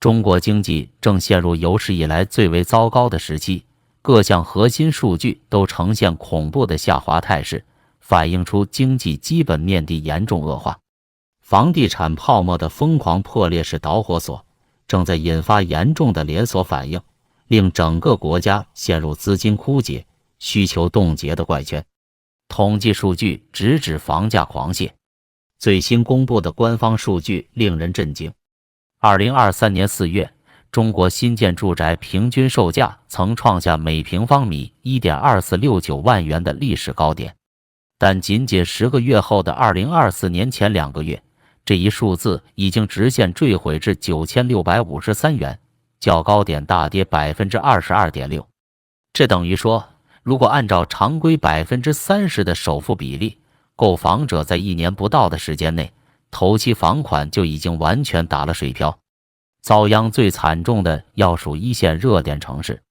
中国经济正陷入有史以来最为糟糕的时期，各项核心数据都呈现恐怖的下滑态势，反映出经济基本面的严重恶化。房地产泡沫的疯狂破裂是导火索，正在引发严重的连锁反应，令整个国家陷入资金枯竭、需求冻结的怪圈。统计数据直指房价狂泻。最新公布的官方数据令人震惊。2023年4月，中国新建住宅平均售价曾创下每平方米 1.2469 万元的历史高点，但仅仅10个月后的2024年前2个月，这一数字已经直线坠毁至9653元，较高点大跌 22.6%。这等于说，如果按照常规 30% 的首付比例，购房者在1年不到的时间内，头期房款就已经完全打了水漂。遭殃最惨重的要数一线热点城市。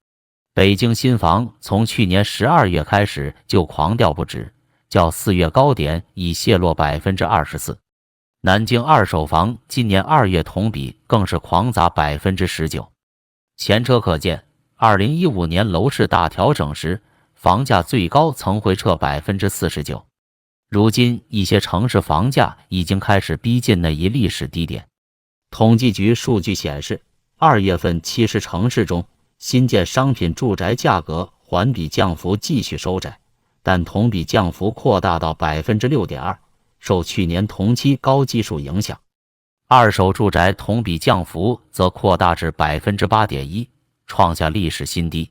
北京新房从去年12月开始就狂掉不止，较4月高点已泻落 24%。南京二手房今年2月同比更是狂砸 19%。前车可鉴，2015年楼市大调整时，房价最高曾回撤 49%。如今一些城市房价已经开始逼近那一历史低点。统计局数据显示，2月份70城市中，新建商品住宅价格环比降幅继续收窄，但同比降幅扩大到 6.2%， 受去年同期高基数影响。二手住宅同比降幅则扩大至 8.1%， 创下历史新低。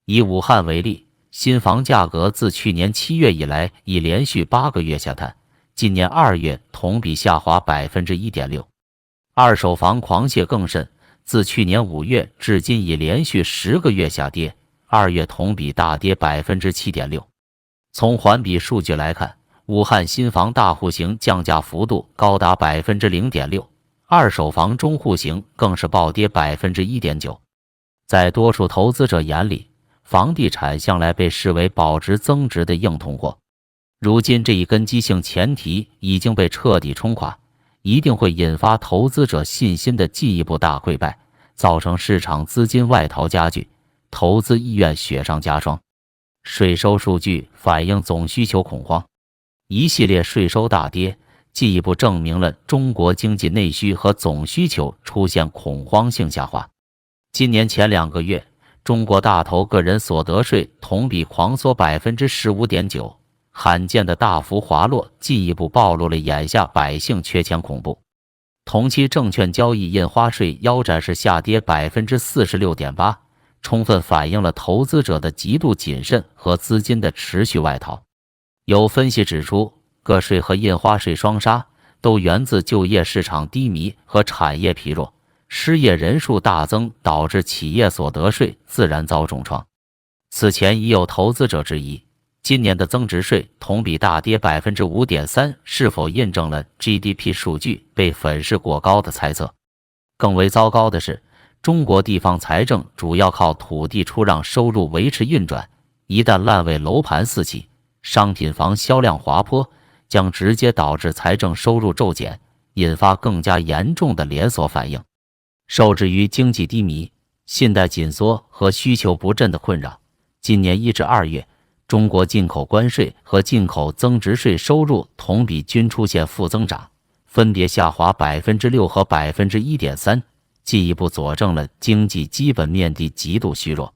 以武汉为例，新房价格自去年7月以来已连续8个月下探，今年2月同比下滑 1.6%。二手房狂泻更甚，自去年5月至今已连续10个月下跌，2月同比大跌 7.6%。从环比数据来看，武汉新房大户型降价幅度高达 0.6%， 二手房中户型更是暴跌 1.9%。在多数投资者眼里，房地产向来被视为保值增值的硬通货，如今这一根基性前提已经被彻底冲垮，一定会引发投资者信心的进一步大溃败，造成市场资金外逃加剧，投资意愿雪上加霜。税收数据反映总需求恐慌，一系列税收大跌，进一步证明了中国经济内需和总需求出现恐慌性下滑。今年前2个月，中国大头个人所得税同比狂缩 15.9%， 罕见的大幅滑落进一步暴露了眼下百姓缺钱恐怖。同期证券交易印花税腰斩式下跌 46.8%， 充分反映了投资者的极度谨慎和资金的持续外逃。有分析指出，个税和印花税双杀都源自就业市场低迷和产业疲弱，失业人数大增导致企业所得税自然遭重创。此前已有投资者质疑，今年的增值税同比大跌 5.3%， 是否印证了 GDP 数据被粉饰过高的猜测。更为糟糕的是，中国地方财政主要靠土地出让收入维持运转，一旦烂尾楼盘四起，商品房销量滑坡，将直接导致财政收入骤减，引发更加严重的连锁反应。受制于经济低迷、信贷紧缩和需求不振的困扰，今年1至2月，中国进口关税和进口增值税收入同比均出现负增长，分别下滑 6% 和 1.3%， 进一步佐证了经济基本面的极度虚弱。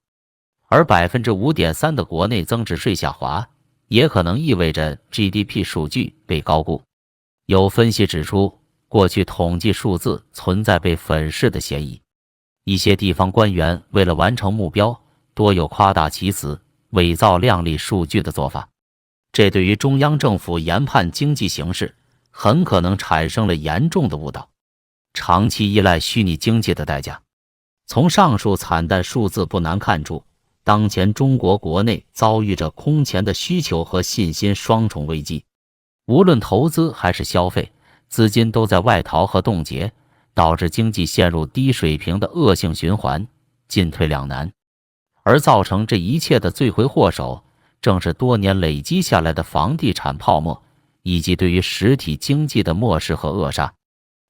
而 5.3% 的国内增值税下滑，也可能意味着 GDP 数据被高估。有分析指出，过去统计数字存在被粉饰的嫌疑，一些地方官员为了完成目标，多有夸大其词、伪造靓丽数据的做法，这对于中央政府研判经济形势很可能产生了严重的误导。长期依赖虚拟经济的代价。从上述惨淡数字不难看出，当前中国国内遭遇着空前的需求和信心双重危机，无论投资还是消费，资金都在外逃和冻结，导致经济陷入低水平的恶性循环，进退两难。而造成这一切的罪魁祸首，正是多年累积下来的房地产泡沫，以及对于实体经济的漠视和扼杀。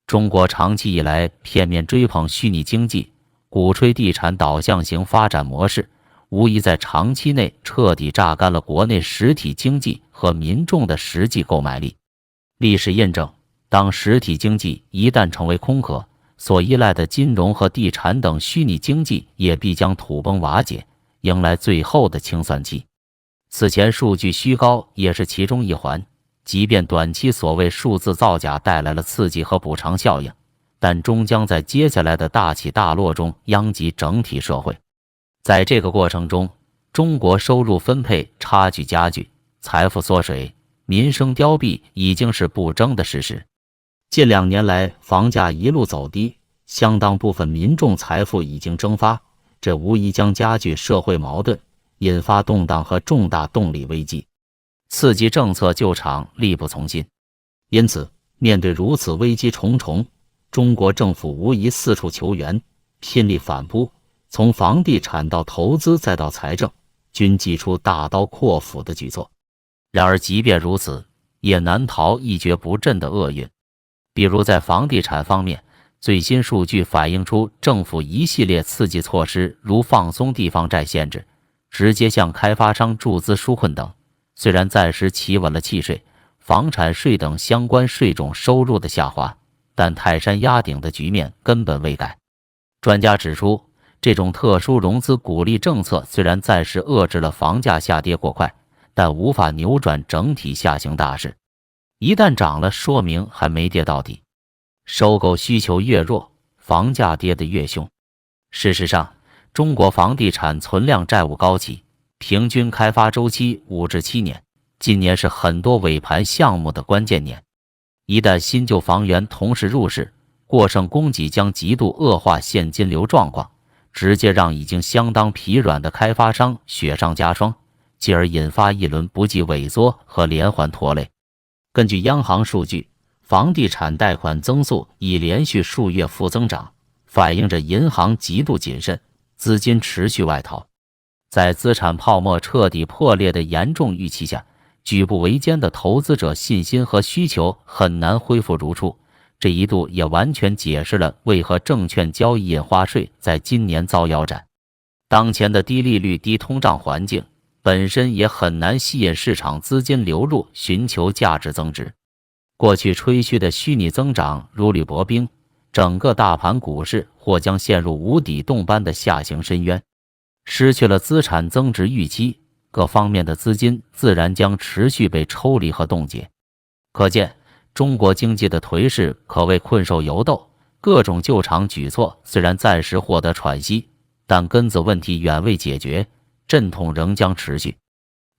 中国长期以来片面追捧虚拟经济，鼓吹地产导向型发展模式，无疑在长期内彻底榨干了国内实体经济和民众的实际购买力。历史验证，当实体经济一旦成为空壳，所依赖的金融和地产等虚拟经济也必将土崩瓦解，迎来最后的清算期。此前数据虚高也是其中一环，即便短期所谓数字造假带来了刺激和补偿效应，但终将在接下来的大起大落中殃及整体社会。在这个过程中，中国收入分配差距加剧，财富缩水，民生凋敝已经是不争的事实。近2年来，房价一路走低，相当部分民众财富已经蒸发，这无疑将加剧社会矛盾，引发动荡和重大动力危机。刺激政策救场力不从心，因此，面对如此危机重重，中国政府无疑四处求援，拼力反扑，从房地产到投资再到财政，均祭出大刀阔斧的举措。然而，即便如此，也难逃一蹶不振的厄运。比如在房地产方面，最新数据反映出政府一系列刺激措施，如放松地方债限制、直接向开发商注资纾困等，虽然暂时企稳了契税、房产税等相关税种收入的下滑，但泰山压顶的局面根本未改。专家指出，这种特殊融资鼓励政策虽然暂时遏制了房价下跌过快，但无法扭转整体下行大势。一旦涨了，说明还没跌到底。收购需求越弱，房价跌得越凶。事实上，中国房地产存量债务高企，平均开发周期5至7年，今年是很多尾盘项目的关键年。一旦新旧房源同时入市，过剩供给将极度恶化现金流状况，直接让已经相当疲软的开发商雪上加霜，继而引发一轮不计萎缩和连环拖累。根据央行数据，房地产贷款增速已连续数月负增长，反映着银行极度谨慎，资金持续外逃。在资产泡沫彻底破裂的严重预期下，举步维艰的投资者信心和需求很难恢复如初。这一度也完全解释了为何证券交易印花税在今年遭腰斩。当前的低利率、低通胀环境本身也很难吸引市场资金流入寻求价值增值。过去吹嘘的虚拟增长如履薄冰，整个大盘股市或将陷入无底洞般的下行深渊。失去了资产增值预期，各方面的资金自然将持续被抽离和冻结。可见，中国经济的颓势可谓困兽犹斗，各种救场举措虽然暂时获得喘息，但根子问题远未解决，阵痛仍将持续。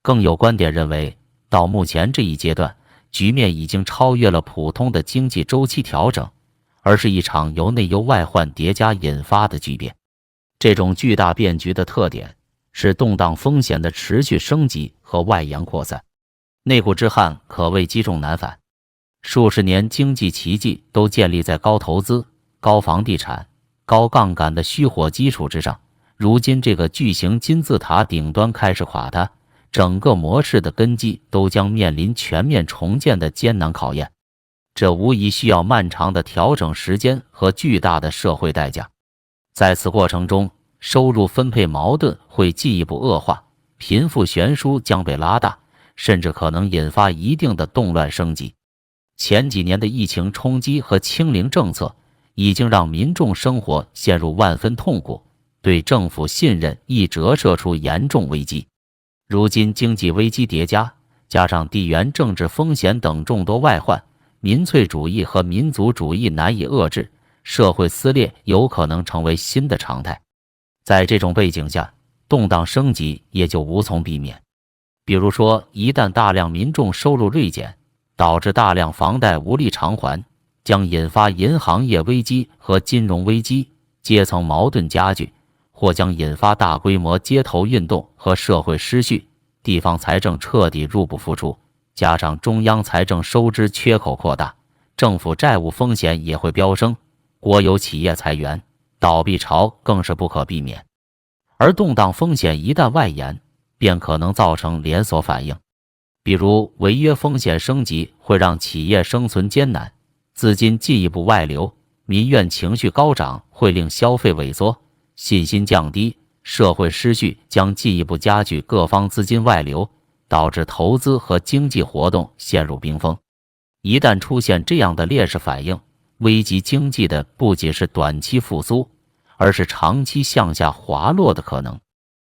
更有观点认为，到目前这一阶段，局面已经超越了普通的经济周期调整，而是一场由内忧外患叠加引发的巨变。这种巨大变局的特点是动荡风险的持续升级和外延扩散，那股之旱可谓积重难返。数十年经济奇迹都建立在高投资、高房地产、高杠杆的虚火基础之上，如今这个巨型金字塔顶端开始垮塌，整个模式的根基都将面临全面重建的艰难考验。这无疑需要漫长的调整时间和巨大的社会代价。在此过程中，收入分配矛盾会进一步恶化，贫富悬殊将被拉大，甚至可能引发一定的动乱升级。前几年的疫情冲击和清零政策已经让民众生活陷入万分痛苦，对政府信任亦折射出严重危机。如今经济危机叠加，加上地缘政治风险等众多外患，民粹主义和民族主义难以遏制，社会撕裂有可能成为新的常态。在这种背景下，动荡升级也就无从避免。比如说，一旦大量民众收入锐减，导致大量房贷无力偿还，将引发银行业危机和金融危机，阶层矛盾加剧，或将引发大规模街头运动和社会失序，地方财政彻底入不敷出，加上中央财政收支缺口扩大，政府债务风险也会飙升，国有企业裁员、倒闭潮更是不可避免。而动荡风险一旦外延，便可能造成连锁反应。比如违约风险升级会让企业生存艰难，资金进一步外流，民怨情绪高涨，会令消费萎缩，信心降低，社会失序将进一步加剧各方资金外流，导致投资和经济活动陷入冰封。一旦出现这样的劣势反应，危及经济的不仅是短期复苏，而是长期向下滑落的可能。